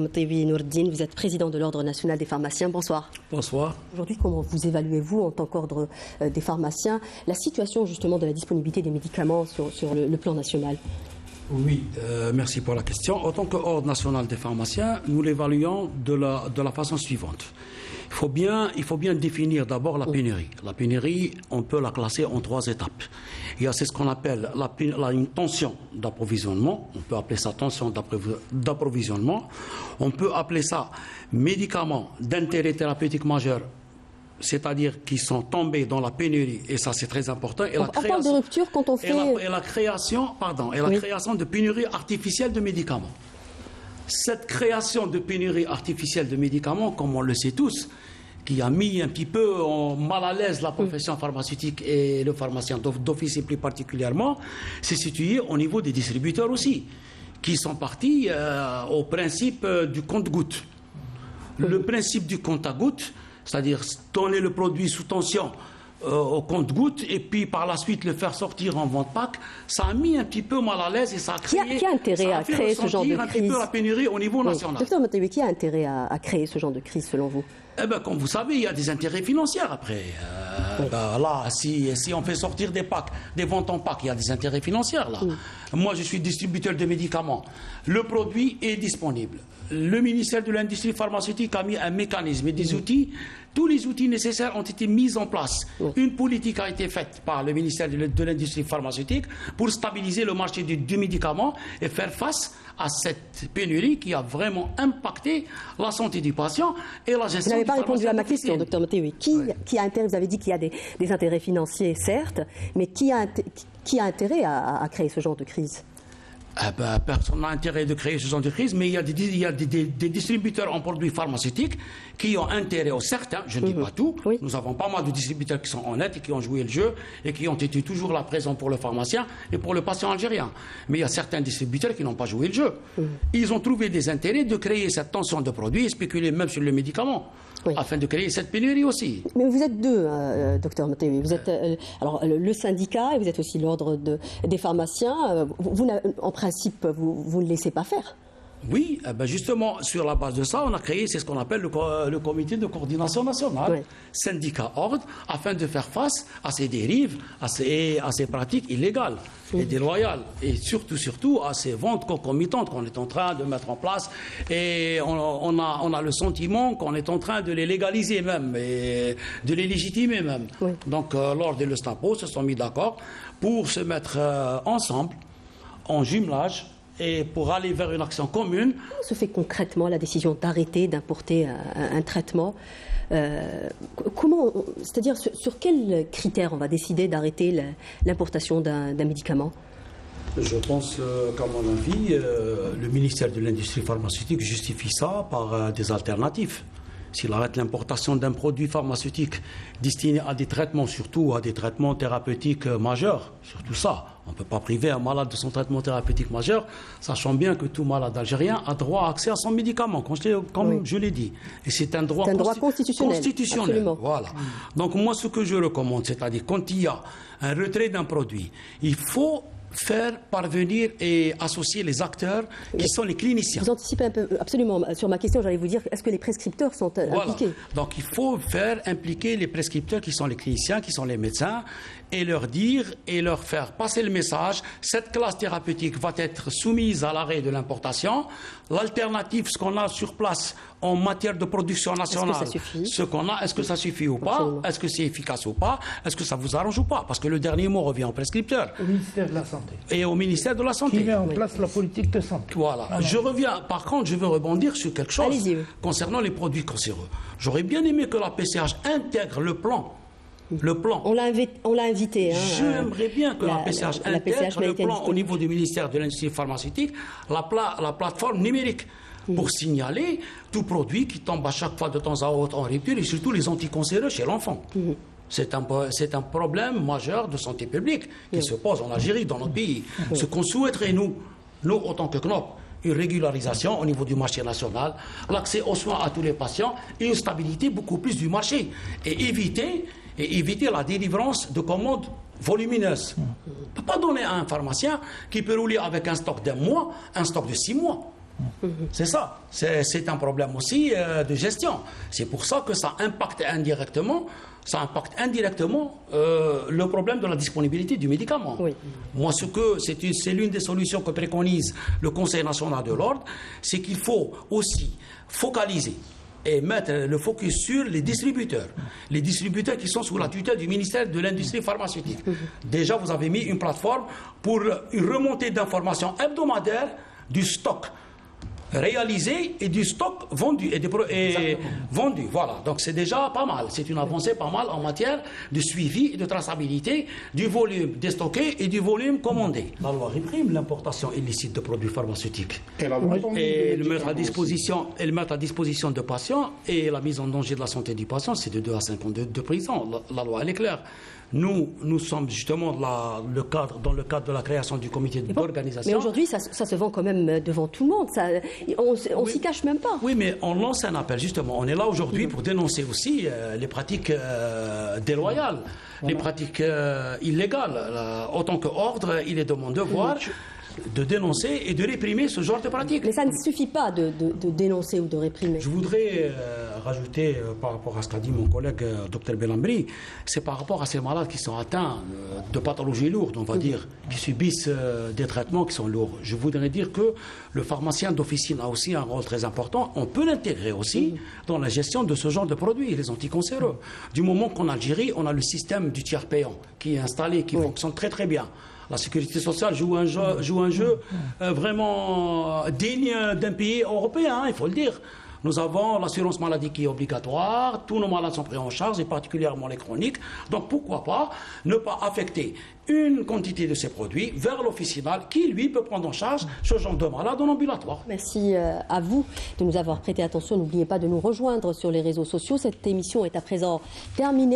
Motaibi Nourdine, vous êtes président de l'Ordre national des pharmaciens. Bonsoir. Bonsoir. Aujourd'hui, comment vous évaluez-vous en tant qu'Ordre des pharmaciens la situation justement de la disponibilité des médicaments sur le plan national? Oui, merci pour la question. En tant qu'Ordre national des pharmaciens, nous l'évaluons de la façon suivante. Il faut bien définir d'abord la pénurie. La pénurie, on peut la classer en 3 étapes. Il y a ce qu'on appelle une tension d'approvisionnement. On peut appeler ça tension d'approvisionnement. On peut appeler ça médicaments d'intérêt thérapeutique majeur, c'est-à-dire qui sont tombés dans la pénurie, et ça c'est très important. Et on parle de rupture quand on fait... la création de pénurie artificielle de médicaments. Cette création de pénurie artificielle de médicaments, comme on le sait tous, qui a mis un petit peu en mal à l'aise la profession pharmaceutique et le pharmacien d'office plus particulièrement, c'est situé au niveau des distributeurs aussi, qui sont partis au principe du compte-gouttes. Le principe du compte-à-gouttes, c'est-à-dire donner le produit sous tension au compte-gouttes et puis par la suite le faire sortir en vente pack, ça a mis un petit peu mal à l'aise et ça a créé... Qui a intérêt à créer ce genre de crise? Un petit peu la pénurie au niveau national. Docteur Motaibi, qui a intérêt à créer ce genre de crise selon vous? Eh bien, comme vous savez, il y a des intérêts financiers après. Là, si on fait sortir des packs, des ventes en pack, il y a des intérêts financiers là. Moi, je suis distributeur de médicaments. Le produit est disponible. Le ministère de l'Industrie pharmaceutique a mis un mécanisme et des outils. Tous les outils nécessaires ont été mis en place. Une politique a été faite par le ministère de l'Industrie pharmaceutique pour stabiliser le marché du médicament et faire face à cette pénurie qui a vraiment impacté la santé du patient et la gestion. Vous n'avez pas répondu à ma question, docteur Motaibi. Qui a intérêt? Vous avez dit qu'il y a des intérêts financiers, certes, mais qui a intérêt à créer ce genre de crise? Personne n'a intérêt de créer ce genre de crise, mais il y a des distributeurs en produits pharmaceutiques qui ont intérêt, certains, je ne dis pas tout, nous avons pas mal de distributeurs qui sont honnêtes et qui ont joué le jeu et qui ont été toujours là présents pour le pharmacien et pour le patient algérien. Mais il y a certains distributeurs qui n'ont pas joué le jeu. Ils ont trouvé des intérêts de créer cette tension de produits et spéculer même sur le médicament. Afin de créer cette pénurie aussi. Mais vous êtes deux, docteur Motaibi. Vous êtes alors le syndicat et vous êtes aussi l'ordre des pharmaciens. En principe, vous ne laissez pas faire. Oui, justement, sur la base de ça, on a créé ce qu'on appelle le comité de coordination nationale, syndicat ordre, afin de faire face à ces dérives, à ces pratiques illégales et déloyales, et surtout à ces ventes concomitantes qu'on est en train de mettre en place. Et on a le sentiment qu'on est en train de les légaliser même, et de les légitimer même. Donc, l'ordre et le SNAPO se sont mis d'accord pour se mettre ensemble, en jumelage, et pour aller vers une action commune. Comment se fait concrètement la décision d'arrêter d'importer un traitement? C'est-à-dire sur quels critères on va décider d'arrêter l'importation d'un médicament? Je pense qu'à mon avis, le ministère de l'Industrie pharmaceutique justifie ça par des alternatives. S'il arrête l'importation d'un produit pharmaceutique destiné à des traitements, surtout à des traitements thérapeutiques majeurs, surtout ça, on ne peut pas priver un malade de son traitement thérapeutique majeur, sachant bien que tout malade algérien a droit à accès à son médicament, comme je l'ai dit. Et c'est un droit constitutionnel. Voilà. Donc moi, ce que je recommande, c'est-à-dire quand il y a un retrait d'un produit, il faut faire parvenir et associer les acteurs qui sont les cliniciens. Vous anticipez un peu, absolument. Sur ma question, j'allais vous dire, est-ce que les prescripteurs sont impliqués? Donc il faut faire impliquer les prescripteurs qui sont les cliniciens, qui sont les médecins, et leur dire et leur faire passer le message, cette classe thérapeutique va être soumise à l'arrêt de l'importation. L'alternative, ce qu'on a sur place en matière de production nationale, ce qu'on a, est-ce que ça suffit ou pas? Est-ce que c'est efficace ou pas? Est-ce que ça vous arrange ou pas? Parce que le dernier mot revient au prescripteur. Au ministère de la Santé. Et au ministère de la Santé. Qui met en place la politique de santé. Voilà. Je reviens, par contre, je veux rebondir sur quelque chose concernant les produits cancéreux. J'aurais bien aimé que la PCH intègre le plan. On l'a invité. J'aimerais bien que la PCH intègre le plan au niveau du ministère de l'Industrie pharmaceutique, la plateforme numérique, pour signaler tout produit qui tombe à chaque fois de temps à autre en rupture, et surtout les anticancéreux chez l'enfant. C'est un problème majeur de santé publique qui se pose en Algérie, dans notre pays. Ce qu'on souhaiterait, nous, en tant que CNOP, une régularisation au niveau du marché national, l'accès aux soins à tous les patients et une stabilité beaucoup plus du marché. Et éviter la délivrance de commandes volumineuses. On ne peut pas donner à un pharmacien qui peut rouler avec un stock d'un mois, un stock de 6 mois. C'est ça. C'est un problème aussi de gestion. C'est pour ça que ça impacte indirectement le problème de la disponibilité du médicament. Oui. Moi, c'est l'une des solutions que préconise le Conseil national de l'ordre, c'est qu'il faut aussi focaliser et mettre le focus sur les distributeurs qui sont sous la tutelle du ministère de l'Industrie pharmaceutique. Déjà, vous avez mis une plateforme pour une remontée d'informations hebdomadaires du stock réalisé et du stock vendu vendu. Voilà. Donc c'est déjà pas mal. C'est une avancée pas mal en matière de suivi et de traçabilité du volume déstocké et du volume commandé. La loi réprime l'importation illicite de produits pharmaceutiques. Et le mettre à disposition de patients et la mise en danger de la santé du patient, c'est de 2 à 5 ans de prison. La loi, elle est claire. Nous sommes justement dans le cadre de la création du comité d'organisation. Mais aujourd'hui, ça se vend quand même devant tout le monde. On s'y cache même pas. Oui, mais on lance un appel, justement. On est là aujourd'hui pour dénoncer aussi les pratiques déloyales, les pratiques illégales. Autant qu'ordre, il est de mon devoir de dénoncer et de réprimer ce genre de pratiques. Mais ça ne suffit pas de dénoncer ou de réprimer. Je voudrais rajouter par rapport à ce qu'a dit mon collègue Dr Belambri, c'est par rapport à ces malades qui sont atteints de pathologies lourdes, on va dire, qui subissent des traitements qui sont lourds. Je voudrais dire que le pharmacien d'officine a aussi un rôle très important. On peut l'intégrer aussi dans la gestion de ce genre de produits, les anticancéreux. Du moment qu'en Algérie, on a le système du tiers payant qui est installé, qui fonctionne très très bien. La sécurité sociale joue un jeu vraiment digne d'un pays européen, il faut le dire. Nous avons l'assurance maladie qui est obligatoire, tous nos malades sont pris en charge, et particulièrement les chroniques. Donc pourquoi pas ne pas affecter une quantité de ces produits vers l'officinal qui, lui, peut prendre en charge ce genre de malade en ambulatoire. Merci à vous de nous avoir prêté attention. N'oubliez pas de nous rejoindre sur les réseaux sociaux. Cette émission est à présent terminée.